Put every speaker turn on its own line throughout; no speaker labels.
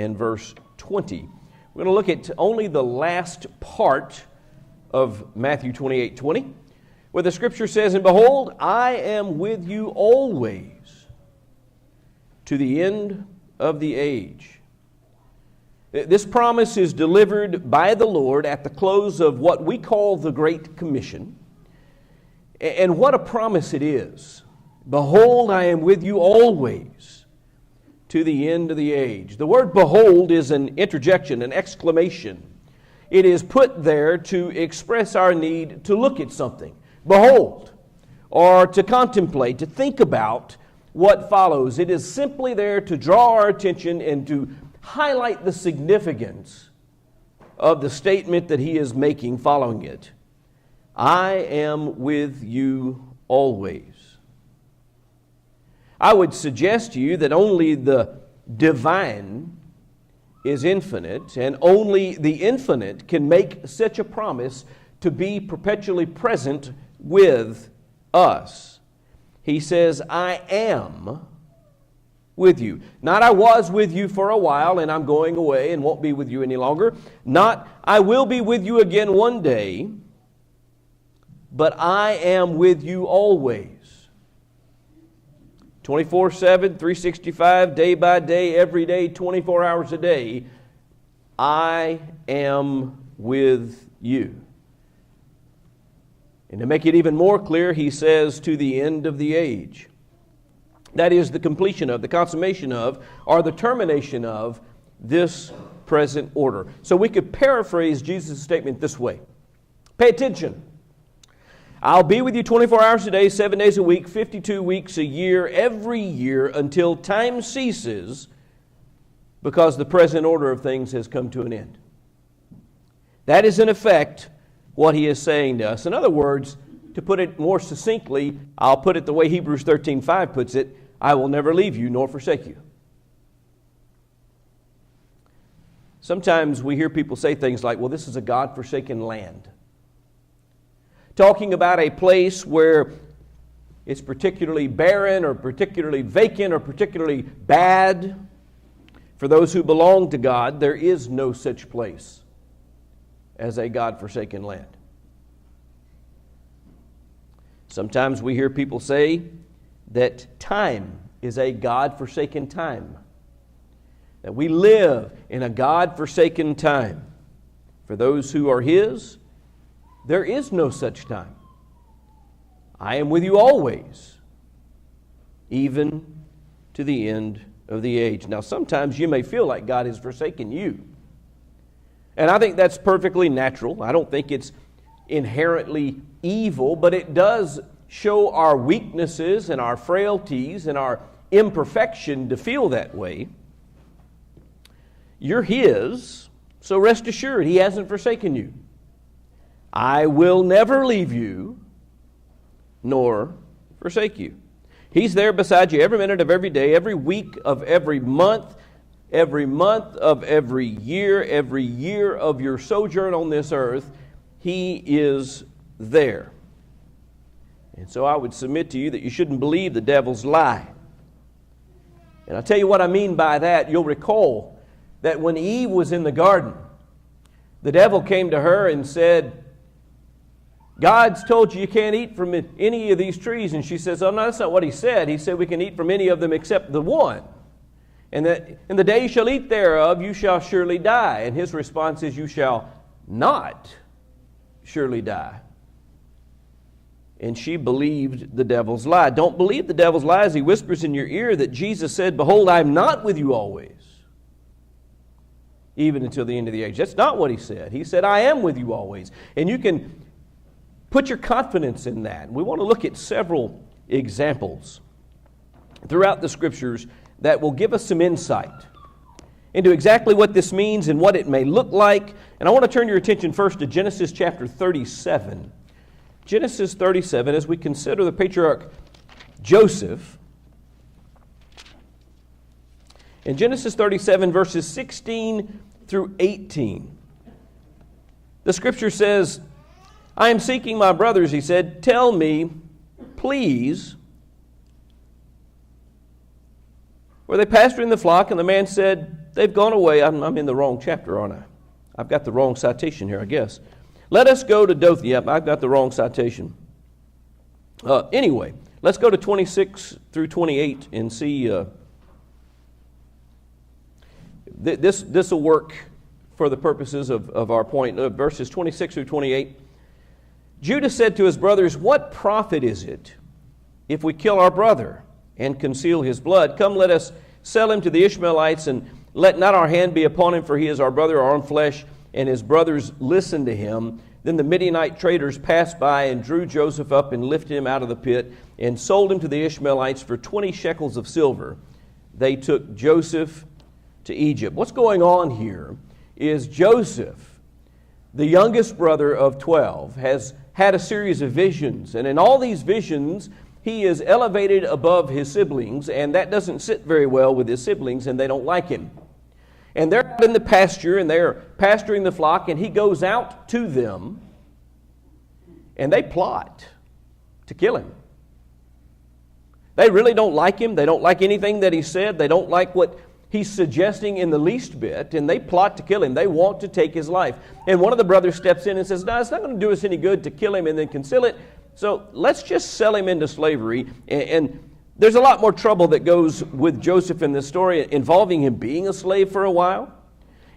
and verse 20. We're going to look at only the last part of Matthew 28:20, where the Scripture says, "And behold, I am with you always to the end of the age." This promise is delivered by the Lord at the close of what we call the Great Commission. And what a promise it is. "Behold, I am with you always to the end of the age." The word "behold" is an interjection, an exclamation. It is put there to express our need to look at something. Behold, or to contemplate, to think about what follows. It is simply there to draw our attention and to highlight the significance of the statement that he is making following it. I am with you always. I would suggest to you that only the divine is infinite, and only the infinite can make such a promise to be perpetually present with us. He says, I am with you. Not I was with you for a while and I'm going away and won't be with you any longer. Not I will be with you again one day, but I am with you always. 24/7, 365, day by day, every day, 24 hours a day, I am with you. And to make it even more clear, he says, to the end of the age. That is the completion of, the consummation of, or the termination of this present order. So we could paraphrase Jesus' statement this way. Pay attention. I'll be with you 24 hours a day, 7 days a week, 52 weeks a year, every year until time ceases, because the present order of things has come to an end. That is in effect what he is saying to us. In other words, to put it more succinctly, I'll put it the way Hebrews 13:5 puts it, I will never leave you nor forsake you. Sometimes we hear people say things like, well, this is a God-forsaken land. Talking about a place where it's particularly barren or particularly vacant or particularly bad. For those who belong to God, there is no such place as a God-forsaken land. Sometimes we hear people say that time is a God-forsaken time. That we live in a God-forsaken time. For those who are His, there is no such time. I am with you always, even to the end of the age. Now, sometimes you may feel like God has forsaken you. And I think that's perfectly natural. I don't think it's inherently evil, but it does show our weaknesses and our frailties and our imperfection to feel that way. You're His, so rest assured He hasn't forsaken you. I will never leave you nor forsake you. He's there beside you every minute of every day, every week of every month of every year of your sojourn on this earth. He is there. And so I would submit to you that you shouldn't believe the devil's lie. And I'll tell you what I mean by that. You'll recall that when Eve was in the garden, the devil came to her and said, God's told you can't eat from any of these trees. And she says, oh, no, that's not what He said. He said we can eat from any of them except the one. And that in the day you shall eat thereof, you shall surely die. And his response is, you shall not surely die. And she believed the devil's lie. Don't believe the devil's lie as he whispers in your ear that Jesus said, behold, I am not with you always, even until the end of the age. That's not what He said. He said, I am with you always. And you can put your confidence in that. We want to look at several examples throughout the Scriptures that will give us some insight into exactly what this means and what it may look like. And I want to turn your attention first to Genesis chapter 37. Genesis 37, as we consider the patriarch Joseph. In Genesis 37, verses 16 through 18, the Scripture says, I am seeking my brothers, he said. Tell me, please, were they pasturing the flock? And the man said, they've gone away. I'm in the wrong chapter, aren't I? I've got the wrong citation here, I guess. Let us go to Dothan. Yep, I've got the wrong citation. Anyway, let's go to 26 through 28 and see. This will work for the purposes of our point. Verses 26 through 28. Judah said to his brothers, "What profit is it if we kill our brother and conceal his blood? Come, let us sell him to the Ishmaelites, and let not our hand be upon him, for he is our brother, our own flesh." And his brothers listened to him. Then the Midianite traders passed by and drew Joseph up and lifted him out of the pit and sold him to the Ishmaelites for 20 shekels of silver. They took Joseph to Egypt. What's going on here is Joseph, the youngest brother of 12, has had a series of visions. And in all these visions, he is elevated above his siblings, and that doesn't sit very well with his siblings, and they don't like him. And they're out in the pasture, and they're pasturing the flock, and he goes out to them, and they plot to kill him. They really don't like him. They don't like anything that he said. They don't like what he's suggesting in the least bit, and they plot to kill him. They want to take his life. And one of the brothers steps in and says, "No, it's not going to do us any good to kill him and then conceal it. So let's just sell him into slavery." And there's a lot more trouble that goes with Joseph in this story, involving him being a slave for a while,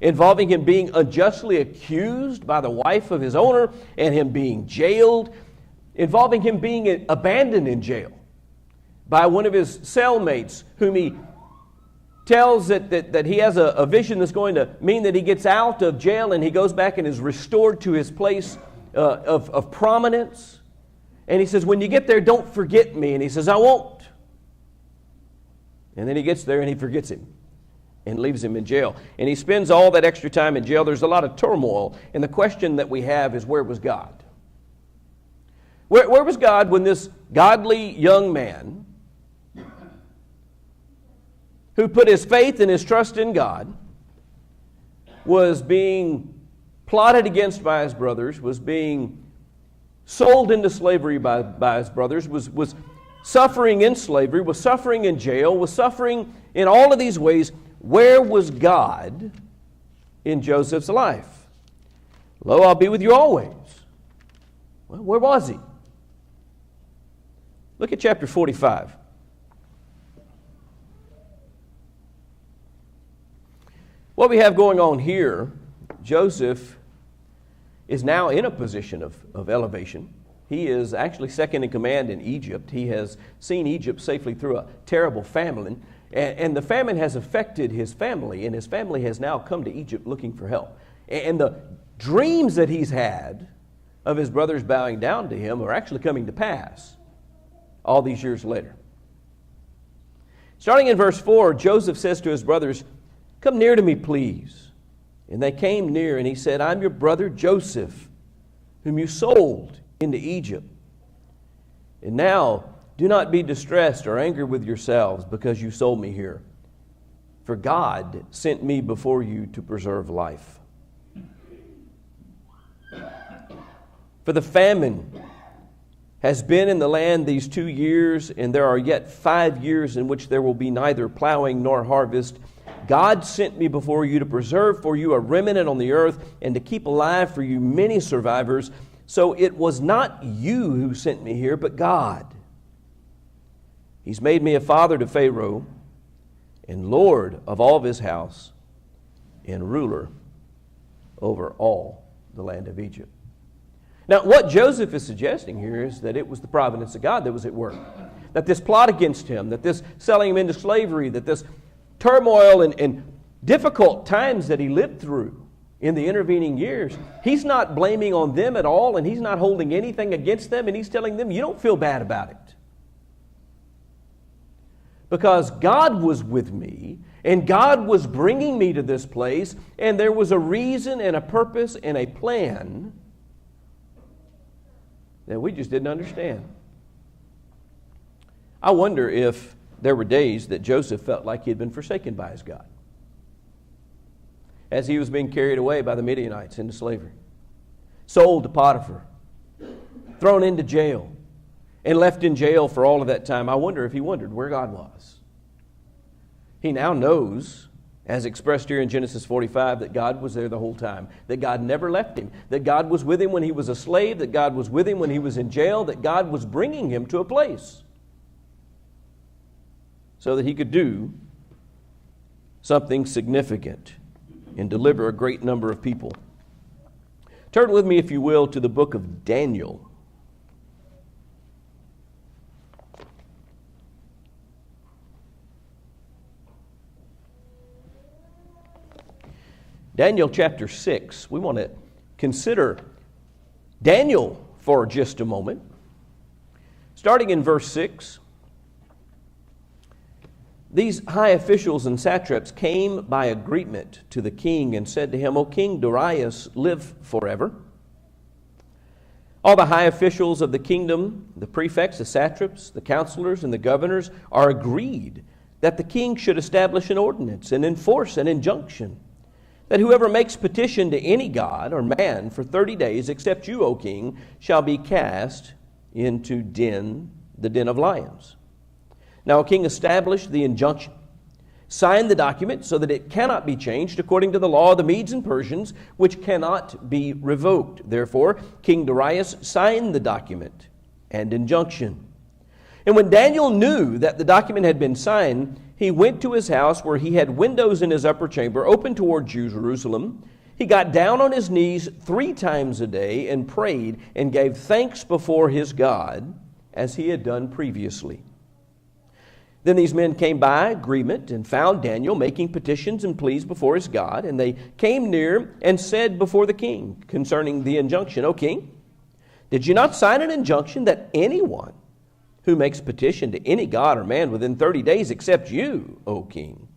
involving him being unjustly accused by the wife of his owner, and him being jailed, involving him being abandoned in jail by one of his cellmates, whom he tells that he has a vision that's going to mean that he gets out of jail and he goes back and is restored to his place of prominence. And he says, "When you get there, don't forget me." And he says, "I won't." And then he gets there and he forgets him and leaves him in jail. And he spends all that extra time in jail. There's a lot of turmoil. And the question that we have is, where was God? Where was God when this godly young man, who put his faith and his trust in God, was being plotted against by his brothers, was being sold into slavery by his brothers, was suffering in slavery, was suffering in jail, was suffering in all of these ways? Where was God in Joseph's life? "Lo, I'll be with you always." Well, where was he? Look at chapter 45. What we have going on here, Joseph is now in a position of elevation. He is actually second in command in Egypt. He has seen Egypt safely through a terrible famine, and the famine has affected his family, and his family has now come to Egypt looking for help. And the dreams that he's had of his brothers bowing down to him are actually coming to pass all these years later. Starting in verse 4, Joseph says to his brothers, "Come near to me, please." And they came near, and he said, "I'm your brother Joseph, whom you sold into Egypt. And now do not be distressed or angry with yourselves because you sold me here. For God sent me before you to preserve life. For the famine has been in the land these 2 years, and there are yet 5 years in which there will be neither plowing nor harvest. God sent me before you to preserve for you a remnant on the earth and to keep alive for you many survivors. So it was not you who sent me here, but God. He's made me a father to Pharaoh and Lord of all of his house and ruler over all the land of Egypt." Now, what Joseph is suggesting here is that it was the providence of God that was at work. That this plot against him, that this selling him into slavery, that this turmoil and difficult times that he lived through in the intervening years, he's not blaming on them at all, and he's not holding anything against them, and he's telling them, you don't feel bad about it. Because God was with me, and God was bringing me to this place, and there was a reason and a purpose and a plan that we just didn't understand. I wonder if there were days that Joseph felt like he had been forsaken by his God as he was being carried away by the Midianites into slavery, sold to Potiphar, thrown into jail, and left in jail for all of that time. I wonder if he wondered where God was. He now knows as expressed here in Genesis 45, that God was there the whole time, that God never left him, that God was with him when he was a slave, that God was with him when he was in jail, that God was bringing him to a place so that he could do something significant and deliver a great number of people. Turn with me, if you will, to the book of Daniel. Daniel chapter 6. We want to consider Daniel for just a moment. Starting in verse 6. These high officials and satraps came by agreement to the king and said to him, O King Darius, live forever. All the high officials of the kingdom, the prefects, the satraps, the counselors, and the governors are agreed that the king should establish an ordinance and enforce an injunction, that whoever makes petition to any god or man for 30 days, except you, O king, shall be cast into the den of lions. Now a king established the injunction, signed the document so that it cannot be changed according to the law of the Medes and Persians, which cannot be revoked. Therefore, King Darius signed the document and injunction. And when Daniel knew that the document had been signed, he went to his house where he had windows in his upper chamber open toward Jerusalem. He got down on his knees 3 times a day and prayed and gave thanks before his God as he had done previously. Then these men came by agreement and found Daniel making petitions and pleas before his God. And they came near and said before the king concerning the injunction, O king, did you not sign an injunction that anyone who makes petition to any god or man within 30 days, except you, O king,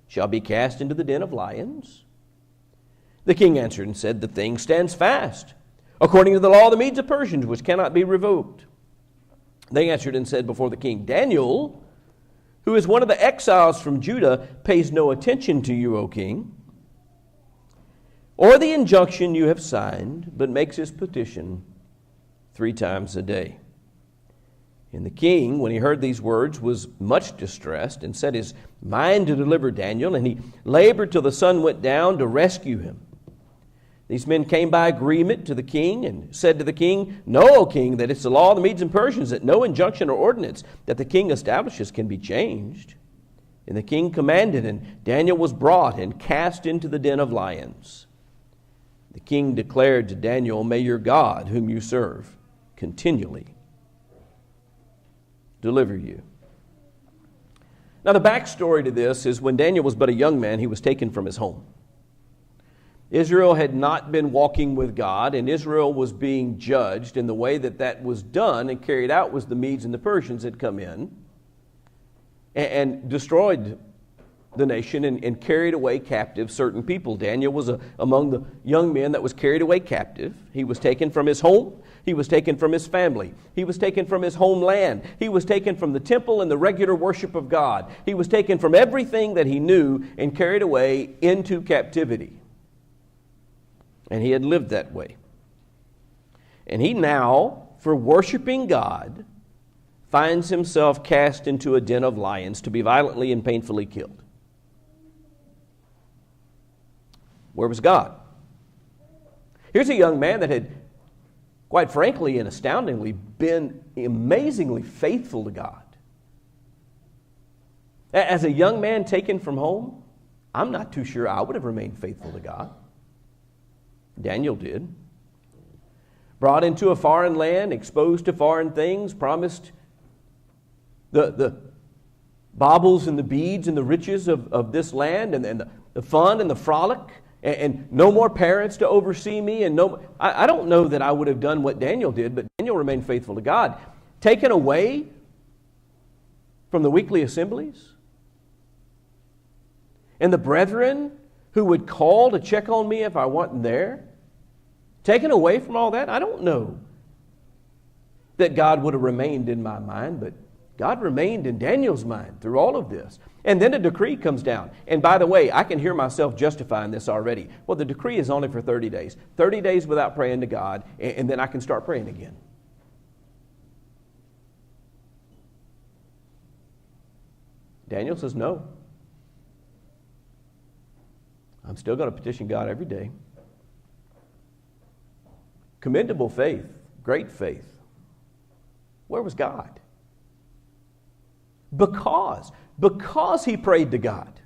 shall be cast into the den of lions? The king answered and said, the thing stands fast, according to the law of the Medes and Persians, which cannot be revoked. They answered and said before the king, Daniel, who is one of the exiles from Judah, pays no attention to you, O king, or the injunction you have signed, but makes his petition 3 times a day. And the king, when he heard these words, was much distressed and set his mind to deliver Daniel, and he labored till the sun went down to rescue him. These men came by agreement to the king and said to the king, Know, O king, that it's the law of the Medes and Persians that no injunction or ordinance that the king establishes can be changed. And the king commanded, and Daniel was brought and cast into the den of lions. The king declared to Daniel, May your God, whom you serve, continually deliver you. Now the backstory to this is when Daniel was but a young man, he was taken from his home. Israel had not been walking with God, and Israel was being judged, and the way that that was done and carried out was the Medes and the Persians had come in and destroyed the nation and carried away captive certain people. Daniel was among the young men that was carried away captive. He was taken from his home. He was taken from his family. He was taken from his homeland. He was taken from the temple and the regular worship of God. He was taken from everything that he knew and carried away into captivity. And he had lived that way. And he now, for worshiping God, finds himself cast into a den of lions to be violently and painfully killed. Where was God? Here's a young man that had, quite frankly and astoundingly, been amazingly faithful to God. As a young man taken from home, I'm not too sure I would have remained faithful to God. Daniel did. Brought into a foreign land, exposed to foreign things, promised the baubles and the beads and the riches of this land and the fun and the frolic and no more parents to oversee me. And I don't know that I would have done what Daniel did, but Daniel remained faithful to God. Taken away from the weekly assemblies. And the brethren who would call to check on me if I wasn't there, taken away from all that. I don't know that God would have remained in my mind, but God remained in Daniel's mind through all of this. And then a decree comes down. And by the way, I can hear myself justifying this already. Well, the decree is only for 30 days. 30 days without praying to God, and then I can start praying again. Daniel says no. I'm still going to petition God every day. Commendable faith, great faith. Where was God? Because he prayed to God,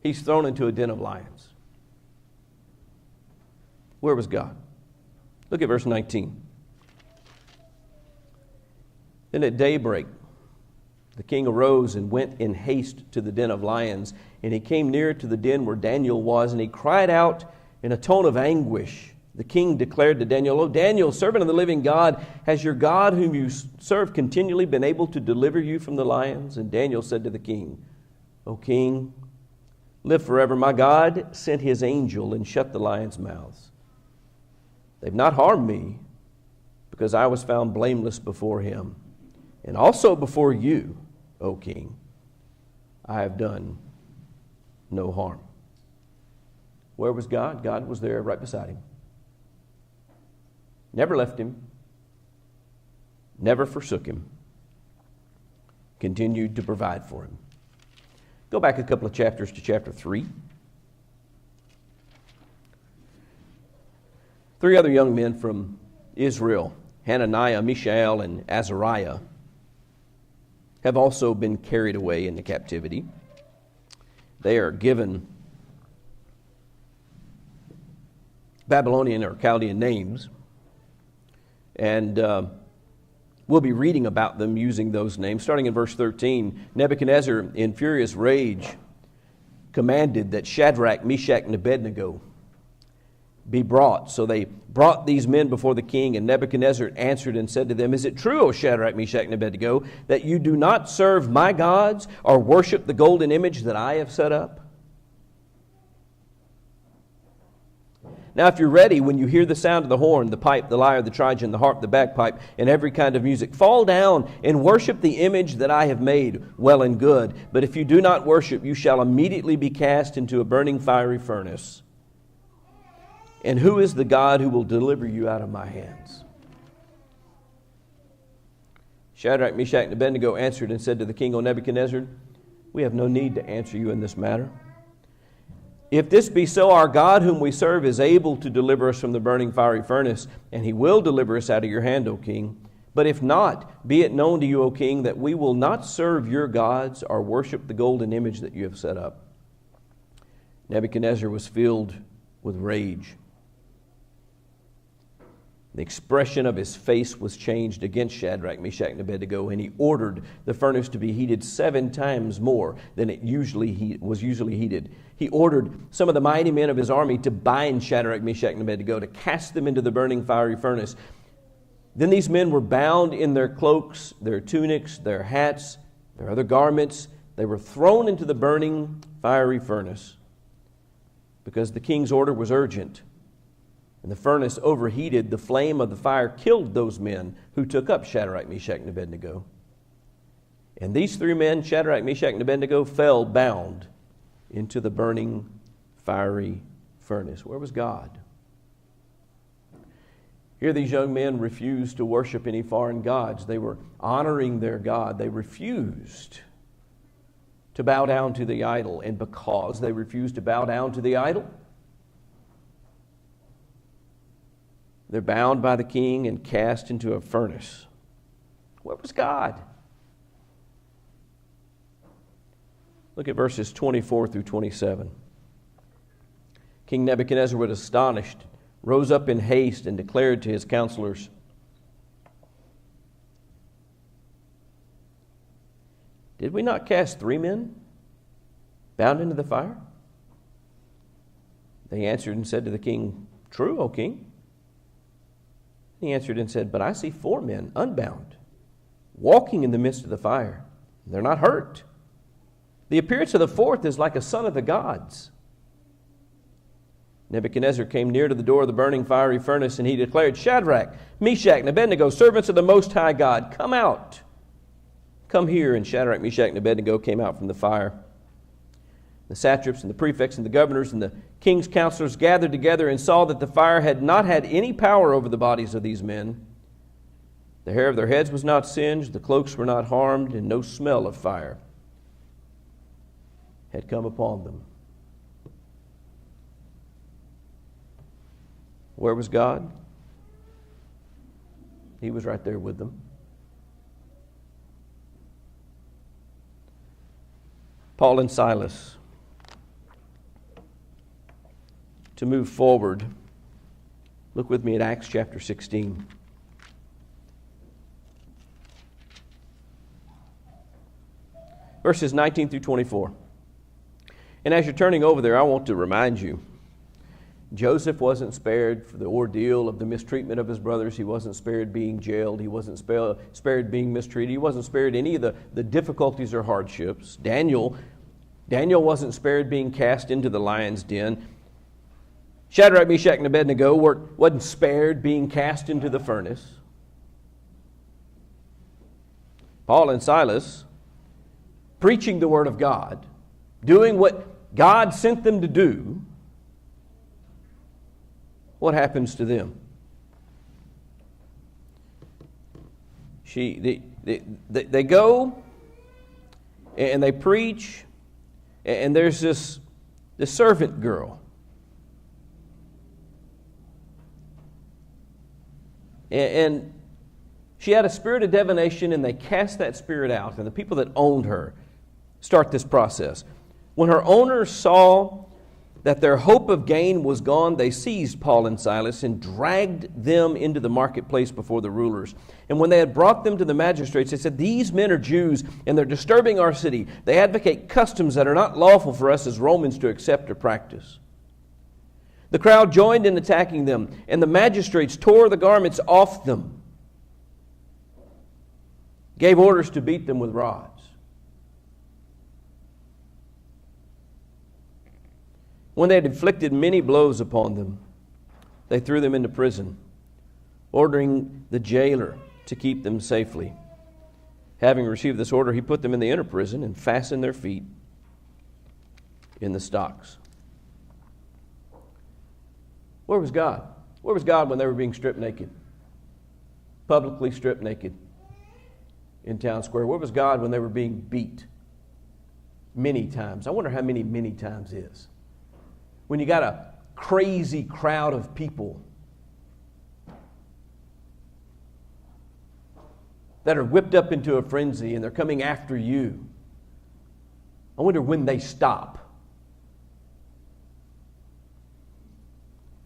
he's thrown into a den of lions. Where was God? Look at verse 19. Then at daybreak, the king arose and went in haste to the den of lions, and he came near to the den where Daniel was, and he cried out in a tone of anguish. The king declared to Daniel, "O Daniel, servant of the living God, has your God whom you serve continually been able to deliver you from the lions?" And Daniel said to the king, "O king, live forever. My God sent his angel and shut the lions' mouths. They've not harmed me, because I was found blameless before him. And also before you, O king, I have done no harm." Where was God? God was there right beside him. Never left him. Never forsook him. Continued to provide for him. Go back a couple of chapters to chapter 3. 3 other young men from Israel, Hananiah, Mishael, and Azariah, have also been carried away into captivity. They are given Babylonian or Chaldean names, and we'll be reading about them using those names. Starting in verse 13, Nebuchadnezzar, in furious rage, commanded that Shadrach, Meshach, and Abednego be brought. So they brought these men before the king, and Nebuchadnezzar answered and said to them, "Is it true, O Shadrach, Meshach, and Abednego, that you do not serve my gods or worship the golden image that I have set up?" Now, if you're ready, when you hear the sound of the horn, the pipe, the lyre, the trigon, the harp, the bagpipe, and every kind of music, fall down and worship the image that I have made, well and good. But if you do not worship, you shall immediately be cast into a burning fiery furnace. And who is the God who will deliver you out of my hands? Shadrach, Meshach, and Abednego answered and said to the king, "O Nebuchadnezzar, we have no need to answer you in this matter. If this be so, our God whom we serve is able to deliver us from the burning fiery furnace, and he will deliver us out of your hand, O king. But if not, be it known to you, O king, that we will not serve your gods or worship the golden image that you have set up." Nebuchadnezzar was filled with rage. The expression of his face was changed against Shadrach, Meshach, and Abednego, and he ordered the furnace to be heated 7 times more than it was usually heated. He ordered some of the mighty men of his army to bind Shadrach, Meshach, and Abednego, to cast them into the burning fiery furnace. Then these men were bound in their cloaks, their tunics, their hats, their other garments. They were thrown into the burning fiery furnace because the king's order was urgent. And the furnace overheated. The flame of the fire killed those men who took up Shadrach, Meshach, and Abednego. And these 3 men, Shadrach, Meshach, and Abednego, fell bound into the burning fiery furnace. Where was God? Here these young men refused to worship any foreign gods. They were honoring their God. They refused to bow down to the idol. And because they refused to bow down to the idol, they're bound by the king and cast into a furnace. Where was God? Look at verses 24 through 27. King Nebuchadnezzar was astonished, rose up in haste, and declared to his counselors, "Did we not cast 3 men bound into the fire?" They answered and said to the king, "True, O king." He answered and said, "But I see 4 men unbound, walking in the midst of the fire. They're not hurt. The appearance of the 4th is like a son of the gods." Nebuchadnezzar came near to the door of the burning fiery furnace, and he declared, "Shadrach, Meshach, and Abednego, servants of the Most High God, come out. Come here." And Shadrach, Meshach, and Abednego came out from the fire. The satraps and the prefects and the governors and the king's counselors gathered together and saw that the fire had not had any power over the bodies of these men. The hair of their heads was not singed, the cloaks were not harmed, and no smell of fire had come upon them. Where was God? He was right there with them. Paul and Silas, to move forward, look with me at Acts chapter 16. Verses 19 through 24. And as you're turning over there, I want to remind you, Joseph wasn't spared for the ordeal of the mistreatment of his brothers. He wasn't spared being jailed. He wasn't spared being mistreated. He wasn't spared any of the difficulties or hardships. Daniel wasn't spared being cast into the lion's den. Shadrach, Meshach, and Abednego wasn't spared being cast into the furnace. Paul and Silas, preaching the Word of God, doing what God sent them to do, what happens to them? They go and they preach, and there's this servant girl. And she had a spirit of divination, and they cast that spirit out, and the people that owned her start this process. When her owners saw that their hope of gain was gone, they seized Paul and Silas and dragged them into the marketplace before the rulers. And when they had brought them to the magistrates, they said, "These men are Jews, and they're disturbing our city. They advocate customs that are not lawful for us as Romans to accept or practice." The crowd joined in attacking them, and the magistrates tore the garments off them, gave orders to beat them with rods. When they had inflicted many blows upon them, they threw them into prison, ordering the jailer to keep them safely. Having received this order, he put them in the inner prison and fastened their feet in the stocks. Where was God? Where was God when they were being stripped naked? Publicly stripped naked in town square. Where was God when they were being beat? Many times. I wonder how many times is. When you got a crazy crowd of people that are whipped up into a frenzy and they're coming after you, I wonder when they stop.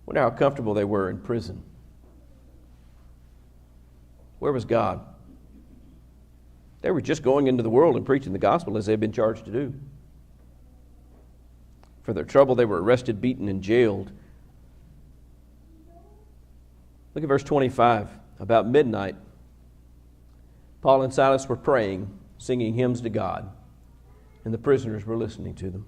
I wonder how comfortable they were in prison. Where was God? They were just going into the world and preaching the gospel as they'd been charged to do. For their trouble, they were arrested, beaten, and jailed. Look at verse 25. About midnight, Paul and Silas were praying, singing hymns to God, and the prisoners were listening to them.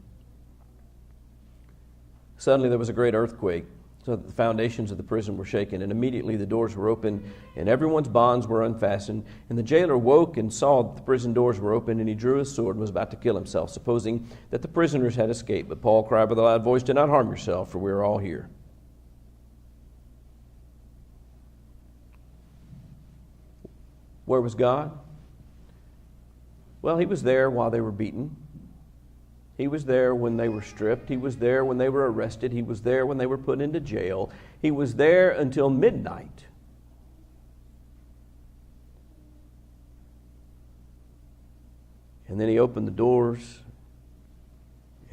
Suddenly there was a great earthquake, so that the foundations of the prison were shaken, and immediately the doors were opened, and everyone's bonds were unfastened. And the jailer woke and saw that the prison doors were open, and he drew his sword and was about to kill himself, supposing that the prisoners had escaped. But Paul cried with a loud voice, "Do not harm yourself, for we are all here." Where was God? Well, he was there while they were beaten. He was there when they were stripped. He was there when they were arrested. He was there when they were put into jail. He was there until midnight. And then he opened the doors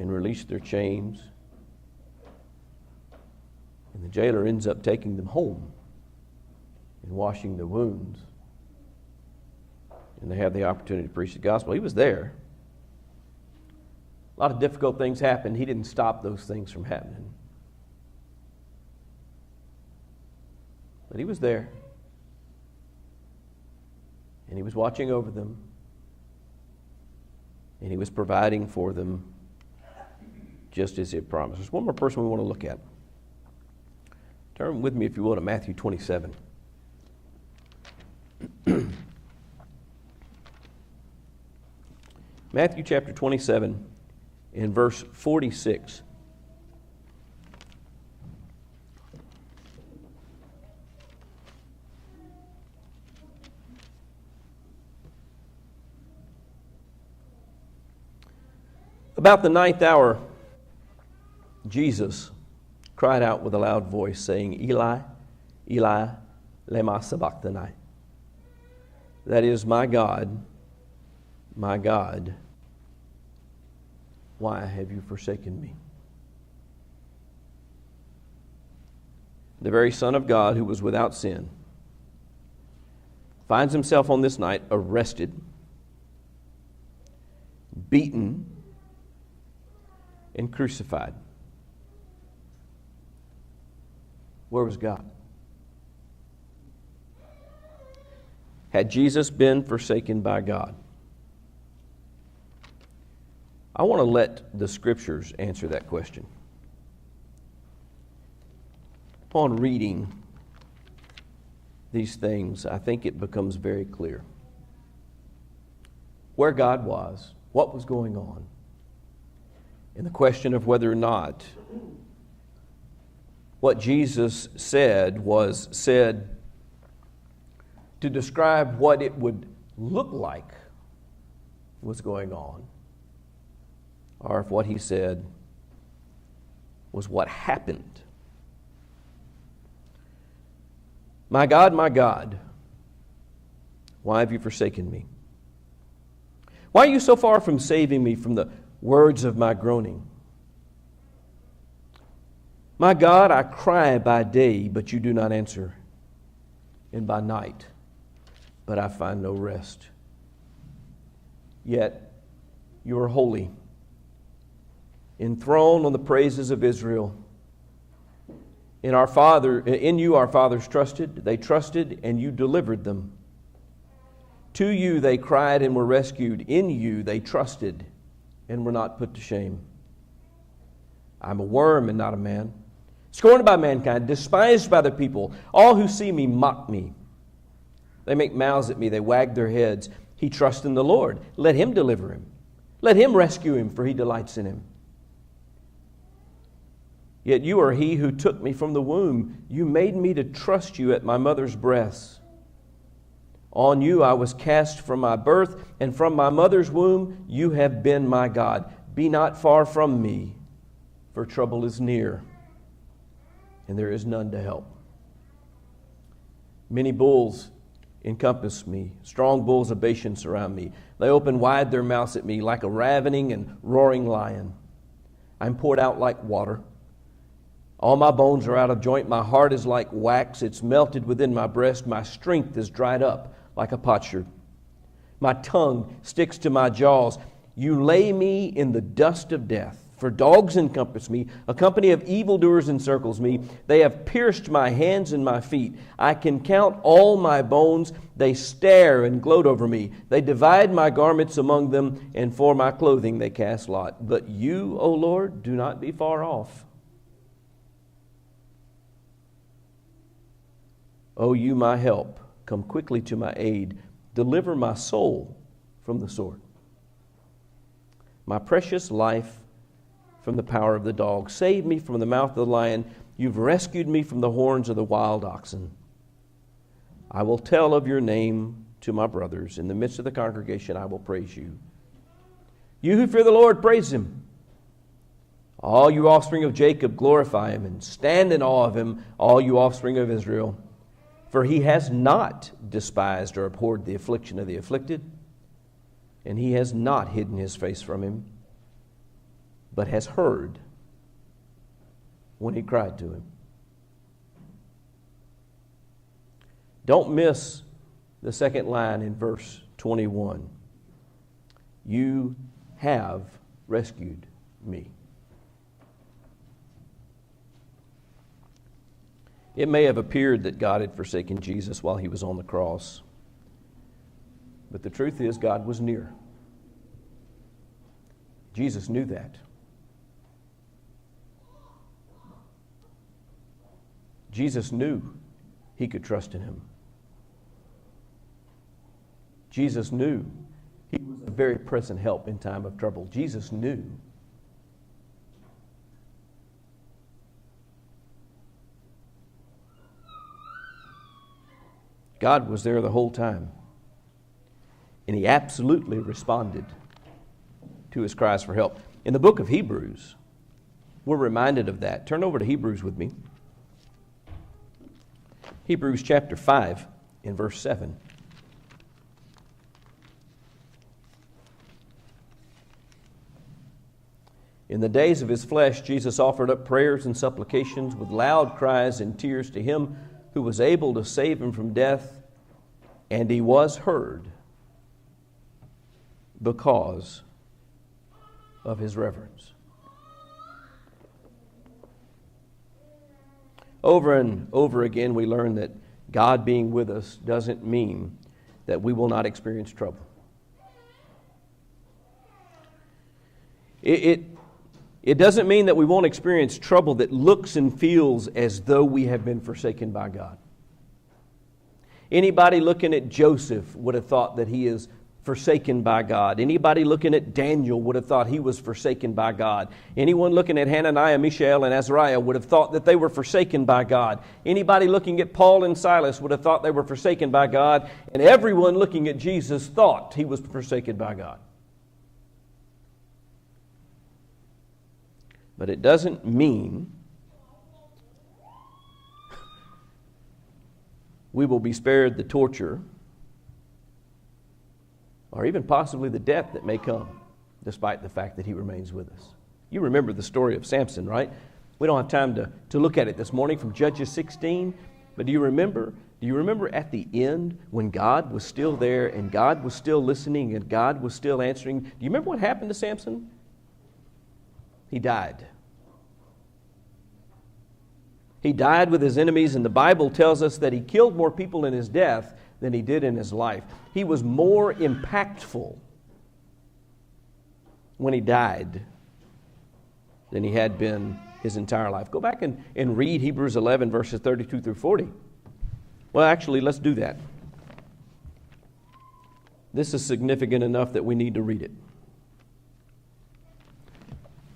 and released their chains. And the jailer ends up taking them home and washing their wounds. And they have the opportunity to preach the gospel. He was there. A lot of difficult things happened. He didn't stop those things from happening. But he was there. And he was watching over them. And he was providing for them just as he had promised. There's one more person we want to look at. Turn with me, if you will, to Matthew 27. Matthew chapter 27. In verse 46. About the ninth hour, Jesus cried out with a loud voice, saying, Eli, Eli, lema sabachthani. That is, my God, why have you forsaken me? The very Son of God, who was without sin, finds himself on this night arrested, beaten, and crucified. Where was God? Had Jesus been forsaken by God? I want to let the Scriptures answer that question. Upon reading these things, I think it becomes very clear where God was, what was going on, and the question of whether or not what Jesus said was said to describe what it would look like was going on, or if what he said was what happened. My God, why have you forsaken me? Why are you so far from saving me from the words of my groaning? My God, I cry by day, but you do not answer, and by night, but I find no rest. Yet you are holy, enthroned on the praises of Israel. In you our fathers trusted, they trusted, and you delivered them. To you they cried and were rescued. In you they trusted and were not put to shame. I'm a worm and not a man, scorned by mankind, despised by the people. All who see me mock me. They make mouths at me, they wag their heads. He trusts in the Lord. Let him deliver him. Let him rescue him, for he delights in him. Yet you are he who took me from the womb. You made me to trust you at my mother's breasts. On you I was cast from my birth, and from my mother's womb you have been my God. Be not far from me, for trouble is near, and there is none to help. Many bulls encompass me. Strong bulls of Bashan surround me. They open wide their mouths at me like a ravening and roaring lion. I'm poured out like water. All my bones are out of joint. My heart is like wax. It's melted within my breast. My strength is dried up like a potsherd. My tongue sticks to my jaws. You lay me in the dust of death. For dogs encompass me. A company of evildoers encircles me. They have pierced my hands and my feet. I can count all my bones. They stare and gloat over me. They divide my garments among them, and for my clothing they cast lot. But you, O Lord, do not be far off. O you, my help, come quickly to my aid. Deliver my soul from the sword, my precious life from the power of the dog. Save me from the mouth of the lion. You've rescued me from the horns of the wild oxen. I will tell of your name to my brothers. In the midst of the congregation, I will praise you. You who fear the Lord, praise him. All you offspring of Jacob, glorify him, and stand in awe of him, all you offspring of Israel. For he has not despised or abhorred the affliction of the afflicted, and he has not hidden his face from him, but has heard when he cried to him. Don't miss the second line in verse 21. You have rescued me. It may have appeared that God had forsaken Jesus while he was on the cross, but the truth is God was near. Jesus knew that. Jesus knew he could trust in him. Jesus knew he was a very present help in time of trouble. Jesus knew. God was there the whole time, and he absolutely responded to his cries for help. In the book of Hebrews, we're reminded of that. Turn over to Hebrews with me. Hebrews chapter 5 in verse 7. In the days of his flesh, Jesus offered up prayers and supplications with loud cries and tears to him who was able to save him from death, and he was heard because of his reverence. Over and over again, we learn that God being with us doesn't mean that we will not experience trouble. It doesn't mean that we won't experience trouble that looks and feels as though we have been forsaken by God. Anybody looking at Joseph would have thought that he is forsaken by God. Anybody looking at Daniel would have thought he was forsaken by God. Anyone looking at Hananiah, Mishael, and Azariah would have thought that they were forsaken by God. Anybody looking at Paul and Silas would have thought they were forsaken by God. And everyone looking at Jesus thought he was forsaken by God. But it doesn't mean we will be spared the torture or even possibly the death that may come, despite the fact that he remains with us. You remember the story of Samson, right? We don't have time to look at it this morning from Judges 16, but do you remember at the end when God was still there and God was still listening and God was still answering? Do you remember what happened to Samson? He died. He died with his enemies, and the Bible tells us that he killed more people in his death than he did in his life. He was more impactful when he died than he had been his entire life. Go back and read Hebrews 11, verses 32 through 40. Well, actually, let's do that. This is significant enough that we need to read it.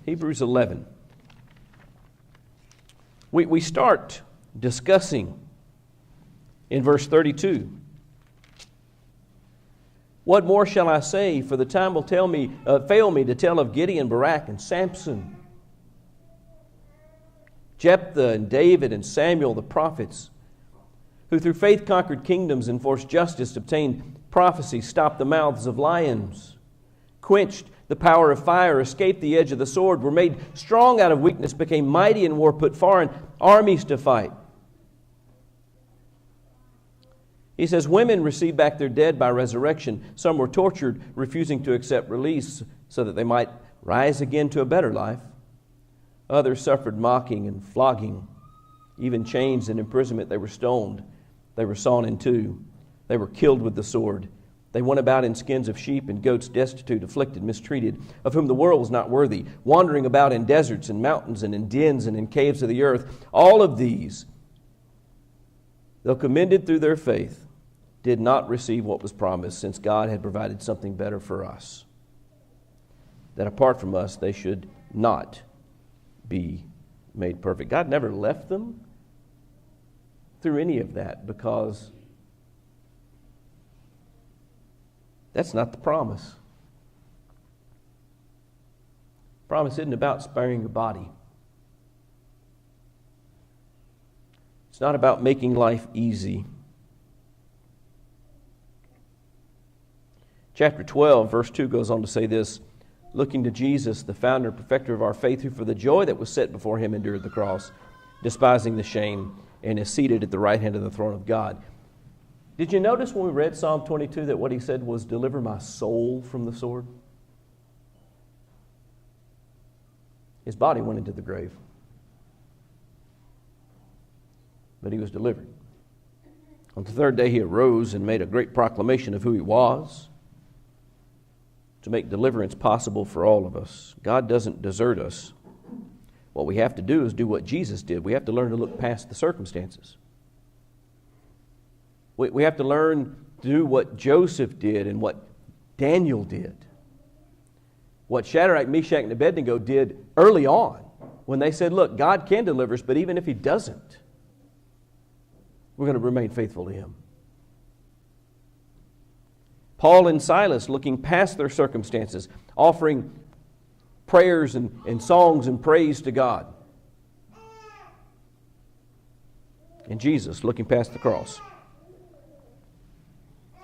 Hebrews 11. We start discussing in verse 32. What more shall I say? For the time will fail me to tell of Gideon, Barak, and Samson, Jephthah, and David, and Samuel, the prophets, who through faith conquered kingdoms, enforced justice, obtained prophecy, stopped the mouths of lions, quenched the power of fire, escaped the edge of the sword, were made strong out of weakness, became mighty in war, put foreign armies to fight. He says, women received back their dead by resurrection. Some were tortured, refusing to accept release so that they might rise again to a better life. Others suffered mocking and flogging, even chains and imprisonment. They were stoned. They were sawn in two. They were killed with the sword. They went about in skins of sheep and goats, destitute, afflicted, mistreated, of whom the world was not worthy, wandering about in deserts and mountains and in dens and in caves of the earth. All of these, though commended through their faith, did not receive what was promised, since God had provided something better for us, that apart from us they should not be made perfect. God never left them through any of that, because that's not the promise. The promise isn't about sparing your body. It's not about making life easy. Chapter 12, verse 2 goes on to say this, looking to Jesus, the founder and perfecter of our faith, who for the joy that was set before him endured the cross, despising the shame, and is seated at the right hand of the throne of God. Did you notice when we read Psalm 22 that what he said was, deliver my soul from the sword? His body went into the grave, but he was delivered. On the third day he arose and made a great proclamation of who he was, to make deliverance possible for all of us. God doesn't desert us. What we have to do is do what Jesus did. We have to learn to look past the circumstances. We have to learn to do what Joseph did and what Daniel did. What Shadrach, Meshach, and Abednego did early on when they said, look, God can deliver us, but even if he doesn't, we're going to remain faithful to him. Paul and Silas, looking past their circumstances, offering prayers and songs and praise to God. And Jesus looking past the cross.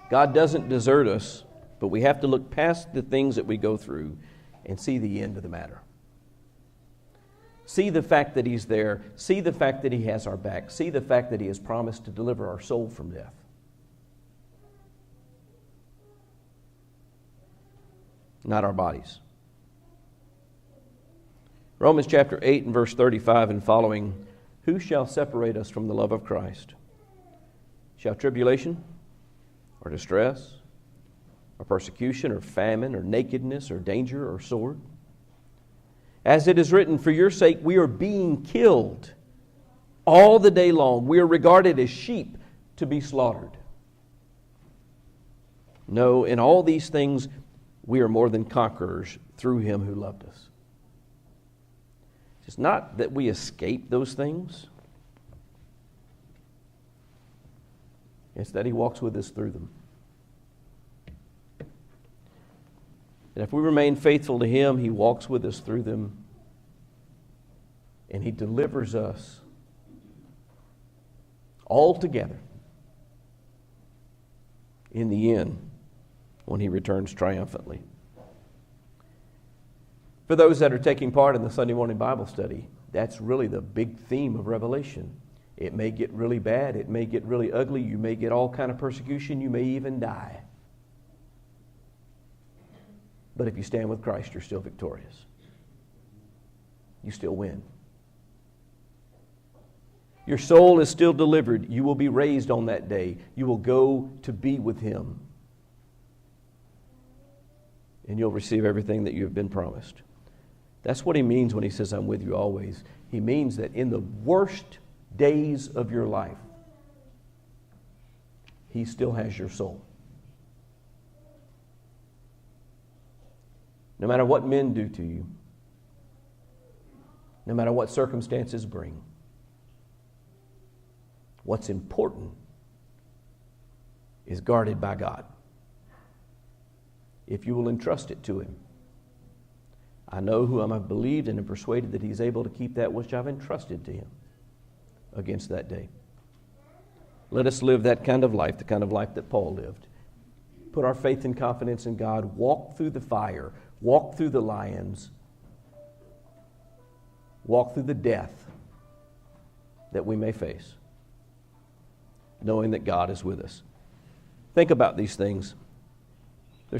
God doesn't desert us, but we have to look past the things that we go through and see the end of the matter. See the fact that He's there. See the fact that He has our back. See the fact that He has promised to deliver our soul from death. Not our bodies. Romans chapter 8 and verse 35 and following. Who shall separate us from the love of Christ? Shall tribulation, or distress, or persecution, or famine, or nakedness, or danger, or sword? As it is written, for your sake we are being killed all the day long. We are regarded as sheep to be slaughtered. No, in all these things we are more than conquerors through Him who loved us. It's not that we escape those things. It's that He walks with us through them. And if we remain faithful to Him, He walks with us through them. And He delivers us all together in the end when He returns triumphantly. For those that are taking part in the Sunday morning Bible study, that's really the big theme of Revelation. It may get really bad. It may get really ugly. You may get all kind of persecution. You may even die. But if you stand with Christ, you're still victorious. You still win. Your soul is still delivered. You will be raised on that day. You will go to be with Him. And you'll receive everything that you have been promised. That's what He means when He says, I'm with you always. He means that in the worst days of your life, He still has your soul. No matter what men do to you, no matter what circumstances bring, what's important is guarded by God. If you will entrust it to Him. I know who I have believed and am persuaded that He is able to keep that which I've entrusted to Him against that day. Let us live that kind of life, the kind of life that Paul lived. Put our faith and confidence in God. Walk through the fire. Walk through the lions. Walk through the death that we may face, knowing that God is with us. Think about these things.